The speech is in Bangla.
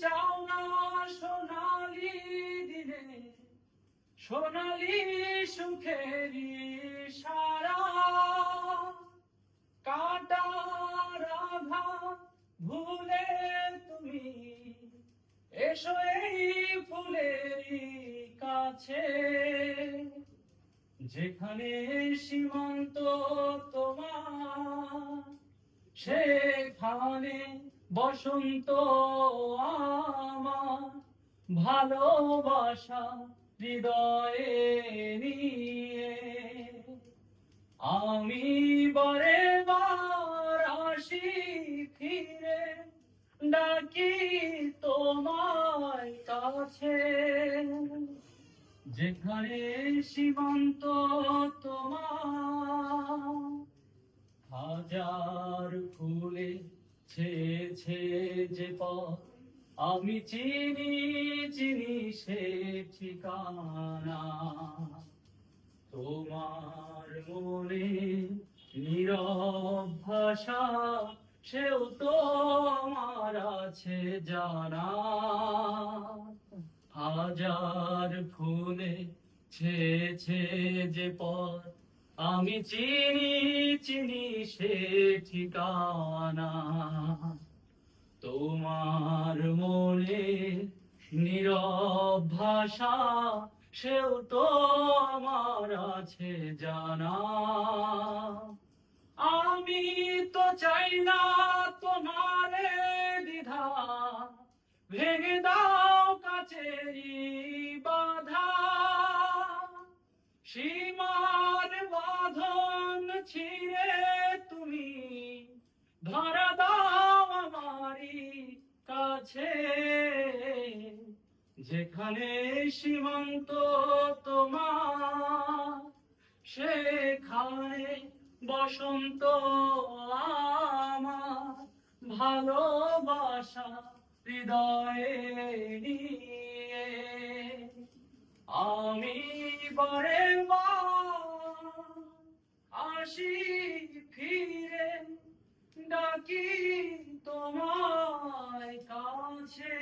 চাও না সোনালি দিনে সোনালি সুখেরি সারা কাটার আঘাত ভুলে তুমি এসো এই ফুলেরই কাছে, যেখানে সীমান্ত তোমার সেখানে বসন্ত আমার, ভালোবাসা হৃদয়ে নিয়ে আমি বারে বার আসি ফিরে, ডাকি তোমায় কাছে, যেখানে সীমান্ত তোমার হাজার ফুলে ছেয়েছে যে পথ, আমি চিনি চিনি সে ঠিকানা। তোমার মনে নীরব ভাষা সেও তো আমার আছে জানা, হাজার ফুলে ছেয়েছে যে পথ, আমি চিনি চিনি সে ঠিকানা। তোমার মনে নীরব ভাষা সেও তো আমার আছে জানা। আমি তো চাই না তোমার দ্বিধা, ভেঙে দাও কাছেরই বাধা, সীমার বাঁধন ছিঁড়ে তুমি ধরা দাও আমারই কাছে, যেখানে সীমান্ত তোমার সেখানে বসন্ত আমার, ভালোবাসা হৃদয়ে নিয়ে আমি বারে বার আসি ফিরে, ডাকি তোমায় কাছে।